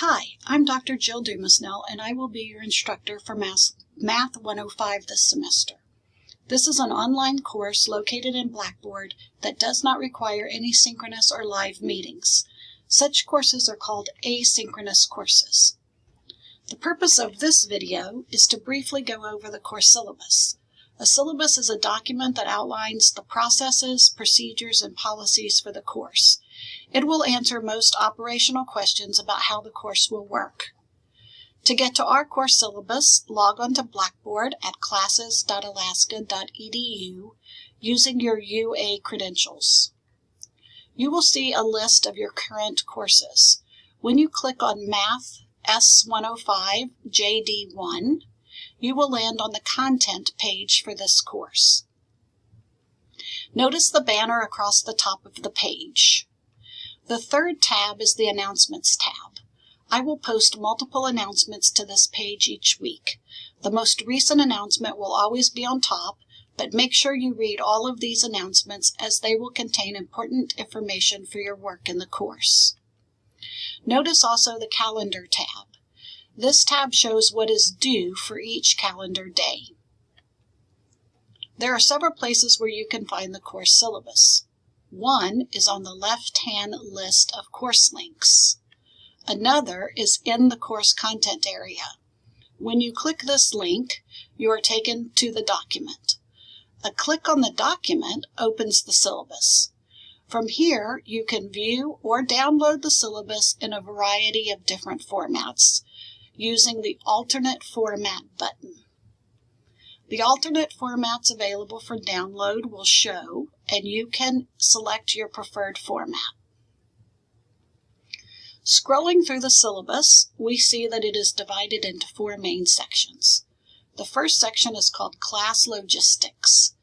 Hi, I'm Dr. Jill Dumasnell, and I will be your instructor for Math 105 this semester. This is an online course located in Blackboard that does not require any synchronous or live meetings. Such courses are called asynchronous courses. The purpose of this video is to briefly go over the course syllabus. A syllabus is a document that outlines the processes, procedures, and policies for the course. It will answer most operational questions about how the course will work. To get to our course syllabus, log on to Blackboard at classes.alaska.edu using your UA credentials. You will see a list of your current courses. When you click on Math S105 JD1, you will land on the content page for this course. Notice the banner across the top of the page. The third tab is the Announcements tab. I will post multiple announcements to this page each week. The most recent announcement will always be on top, but make sure you read all of these announcements as they will contain important information for your work in the course. Notice also the Calendar tab. This tab shows what is due for each calendar day. There are several places where you can find the course syllabus. One is on the left-hand list of course links. Another is in the course content area. When you click this link, you are taken to the document. A click on the document opens the syllabus. From here, you can view or download the syllabus in a variety of different formats using the Alternate Format button. The alternate formats available for download will show, and you can select your preferred format. Scrolling through the syllabus, we see that it is divided into four main sections. The first section is called Class Logistics.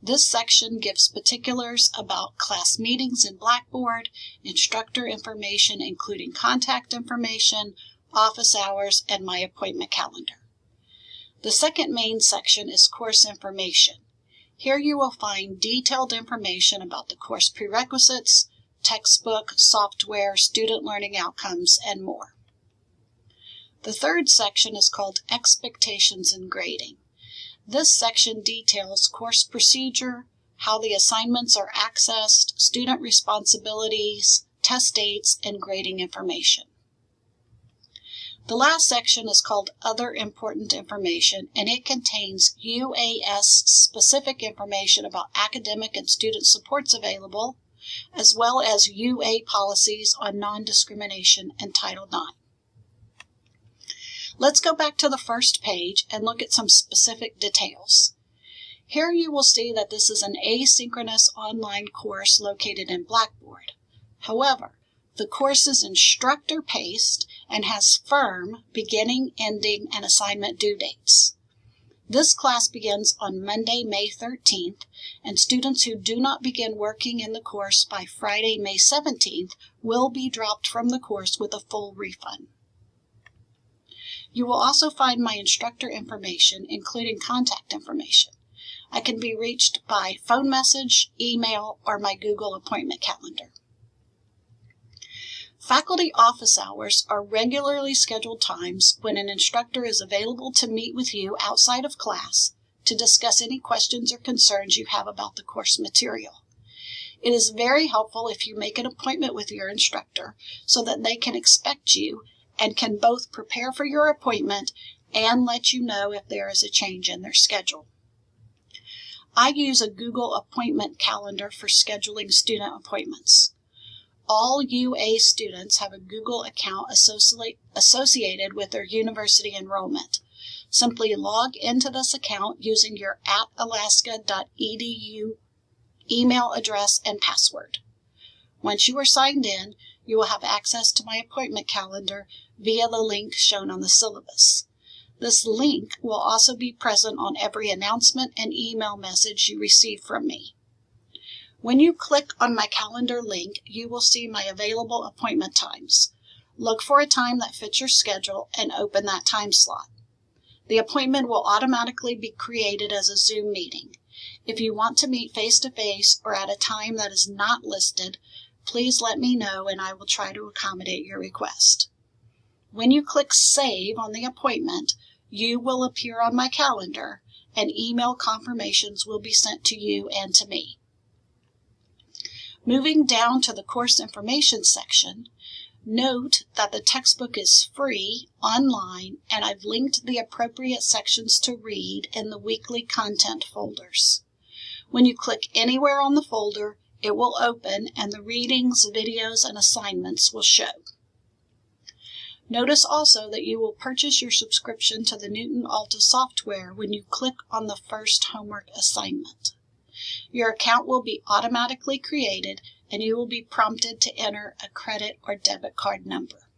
This section gives particulars about class meetings in Blackboard, instructor information including contact information, office hours, and my appointment calendar. The second main section is Course Information. Here you will find detailed information about the course prerequisites, textbook, software, student learning outcomes, and more. The third section is called Expectations and Grading. This section details course procedure, how the assignments are accessed, student responsibilities, test dates, and grading information. The last section is called Other Important Information, and it contains UAS-specific information about academic and student supports available, as well as UA policies on non-discrimination and Title IX. Let's go back to the first page and look at some specific details. Here you will see that this is an asynchronous online course located in Blackboard. However, the course is instructor-paced and has firm beginning, ending, and assignment due dates. This class begins on Monday, May 13th, and students who do not begin working in the course by Friday, May 17th will be dropped from the course with a full refund. You will also find my instructor information, including contact information. I can be reached by phone message, email, or my Google appointment calendar. Faculty office hours are regularly scheduled times when an instructor is available to meet with you outside of class to discuss any questions or concerns you have about the course material. It is very helpful if you make an appointment with your instructor so that they can expect you and can both prepare for your appointment and let you know if there is a change in their schedule. I use a Google appointment calendar for scheduling student appointments. All UA students have a Google account associated with their university enrollment. Simply log into this account using your @alaska.edu email address and password. Once you are signed in, you will have access to my appointment calendar via the link shown on the syllabus. This link will also be present on every announcement and email message you receive from me. When you click on my calendar link, you will see my available appointment times. Look for a time that fits your schedule and open that time slot. The appointment will automatically be created as a Zoom meeting. If you want to meet face-to-face or at a time that is not listed, please let me know and I will try to accommodate your request. When you click Save on the appointment, you will appear on my calendar and email confirmations will be sent to you and to me. Moving down to the course information section, note that the textbook is free, online, and I've linked the appropriate sections to read in the weekly content folders. When you click anywhere on the folder, it will open and the readings, videos, and assignments will show. Notice also that you will purchase your subscription to the Newton Alta software when you click on the first homework assignment. Your account will be automatically created and you will be prompted to enter a credit or debit card number.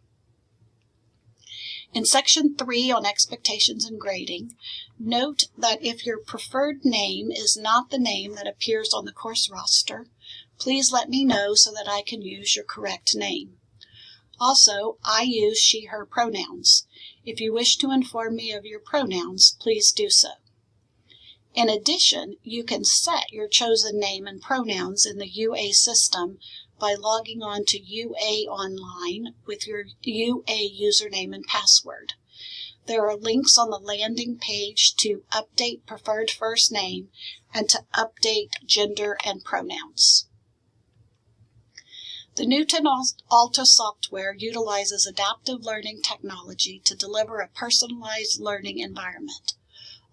In Section 3 on Expectations and Grading, note that if your preferred name is not the name that appears on the course roster, please let me know so that I can use your correct name. Also, I use she, her pronouns. If you wish to inform me of your pronouns, please do so. In addition, you can set your chosen name and pronouns in the UA system by logging on to UA Online with your UA username and password. There are links on the landing page to update preferred first name and to update gender and pronouns. The Newton Alta software utilizes adaptive learning technology to deliver a personalized learning environment.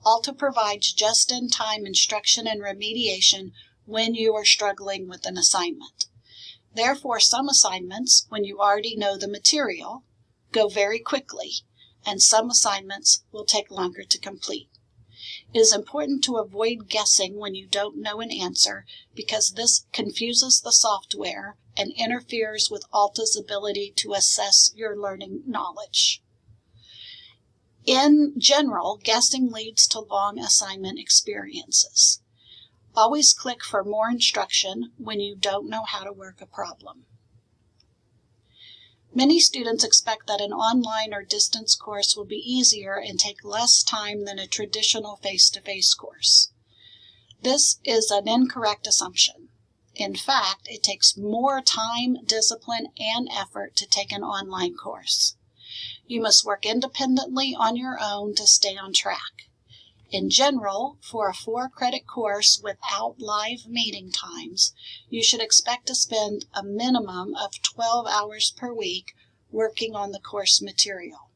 Alta provides just-in-time instruction and remediation when you are struggling with an assignment. Therefore, some assignments, when you already know the material, go very quickly, and some assignments will take longer to complete. It is important to avoid guessing when you don't know an answer because this confuses the software and interferes with Alta's ability to assess your learning knowledge. In general, guessing leads to long assignment experiences. Always click for more instruction when you don't know how to work a problem. Many students expect that an online or distance course will be easier and take less time than a traditional face-to-face course. This is an incorrect assumption. In fact, it takes more time, discipline, and effort to take an online course. You must work independently on your own to stay on track. In general, for a 4-credit course without live meeting times, you should expect to spend a minimum of 12 hours per week working on the course material.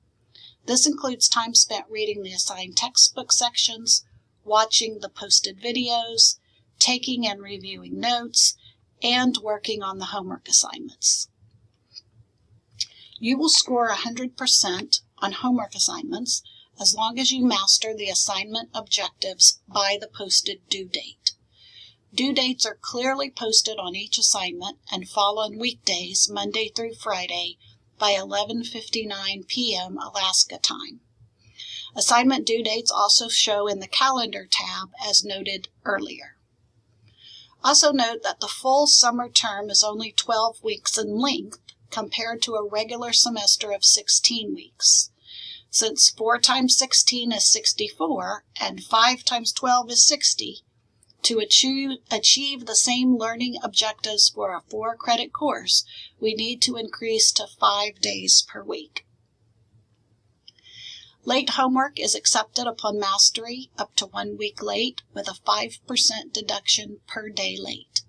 This includes time spent reading the assigned textbook sections, watching the posted videos, taking and reviewing notes, and working on the homework assignments. You will score 100% on homework assignments as long as you master the assignment objectives by the posted due date. Due dates are clearly posted on each assignment and fall on weekdays, Monday through Friday, by 11:59 p.m. Alaska time. Assignment due dates also show in the Calendar tab as noted earlier. Also note that the full summer term is only 12 weeks in length compared to a regular semester of 16 weeks. Since 4 times 16 is 64 and 5 times 12 is 60, to achieve the same learning objectives for a 4-credit course, we need to increase to 5 days per week. Late homework is accepted upon mastery up to 1 week late with a 5% deduction per day late.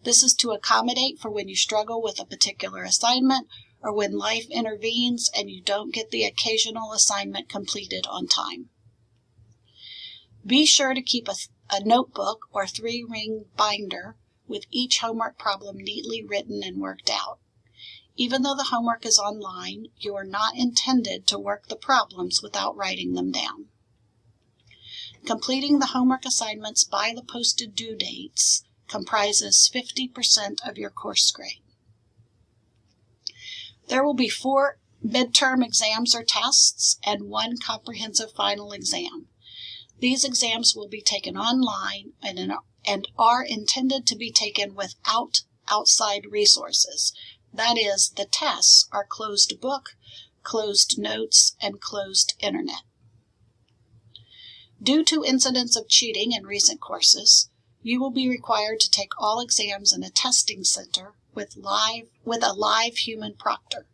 This is to accommodate for when you struggle with a particular assignment or when life intervenes and you don't get the occasional assignment completed on time. Be sure to keep a notebook or 3-ring binder with each homework problem neatly written and worked out. Even though the homework is online, you are not intended to work the problems without writing them down. Completing the homework assignments by the posted due dates comprises 50% of your course grade. There will be 4 midterm exams or tests and 1 comprehensive final exam. These exams will be taken online and are intended to be taken without outside resources. That is, the tests are closed book, closed notes, and closed internet. Due to incidents of cheating in recent courses, you will be required to take all exams in a testing center with a live human proctor.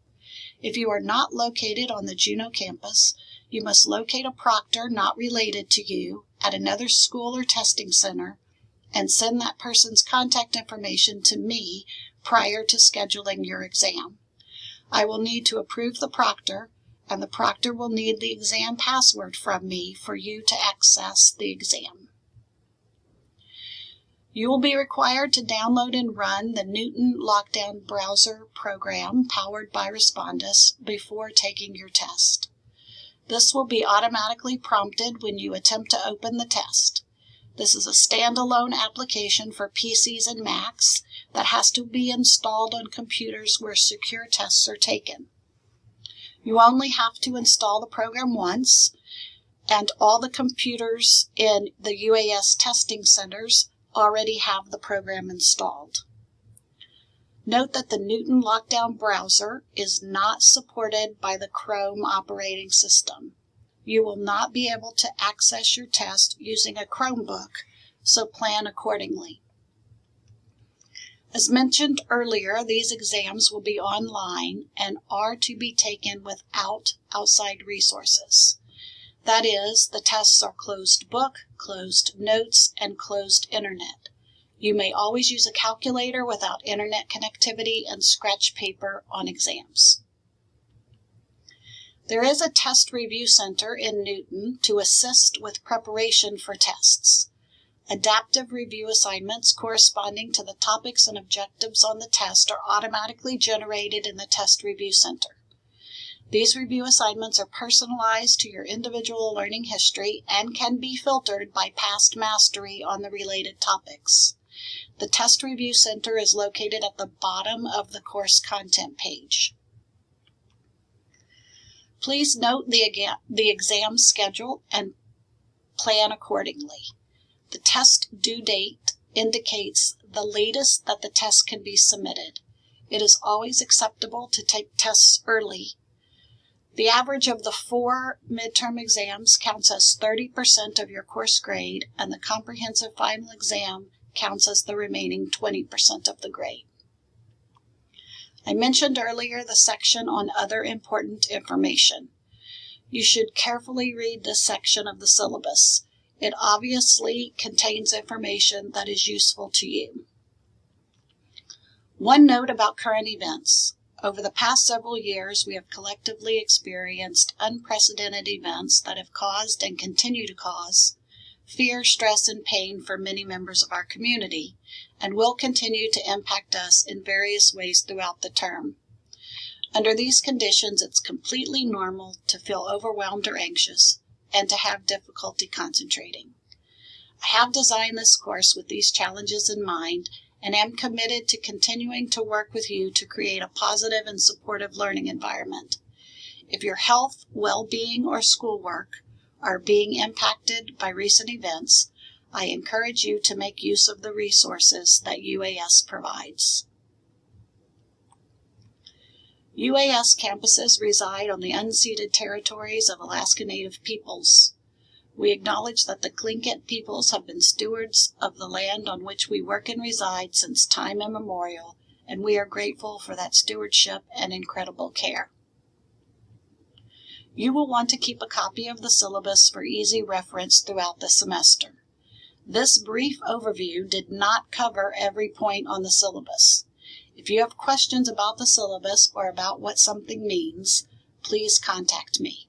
If you are not located on the Juneau campus, you must locate a proctor not related to you at another school or testing center and send that person's contact information to me prior to scheduling your exam. I will need to approve the proctor, and the proctor will need the exam password from me for you to access the exam. You will be required to download and run the Newton Lockdown Browser program powered by Respondus before taking your test. This will be automatically prompted when you attempt to open the test. This is a standalone application for PCs and Macs that has to be installed on computers where secure tests are taken. You only have to install the program once, and all the computers in the UAS testing centers already have the program installed. Note that the Newton Lockdown Browser is not supported by the Chrome operating system. You will not be able to access your test using a Chromebook, so plan accordingly. As mentioned earlier, these exams will be online and are to be taken without outside resources. That is, the tests are closed book, closed notes, and closed internet. You may always use a calculator without internet connectivity and scratch paper on exams. There is a test review center in Newton to assist with preparation for tests. Adaptive review assignments corresponding to the topics and objectives on the test are automatically generated in the Test Review Center. These review assignments are personalized to your individual learning history and can be filtered by past mastery on the related topics. The Test Review Center is located at the bottom of the course content page. Please note the exam schedule and plan accordingly. The test due date indicates the latest that the test can be submitted. It is always acceptable to take tests early. The average of the 4 midterm exams counts as 30% of your course grade, and the comprehensive final exam counts as the remaining 20% of the grade. I mentioned earlier the section on other important information. You should carefully read this section of the syllabus. It obviously contains information that is useful to you. One note about current events. Over the past several years, we have collectively experienced unprecedented events that have caused and continue to cause fear, stress, and pain for many members of our community, and will continue to impact us in various ways throughout the term. Under these conditions, it's completely normal to feel overwhelmed or anxious and to have difficulty concentrating. I have designed this course with these challenges in mind and am committed to continuing to work with you to create a positive and supportive learning environment. If your health, well-being, or schoolwork are being impacted by recent events, I encourage you to make use of the resources that UAS provides. UAS campuses reside on the unceded territories of Alaska Native peoples. We acknowledge that the Tlingit peoples have been stewards of the land on which we work and reside since time immemorial, and we are grateful for that stewardship and incredible care. You will want to keep a copy of the syllabus for easy reference throughout the semester. This brief overview did not cover every point on the syllabus. If you have questions about the syllabus or about what something means, please contact me.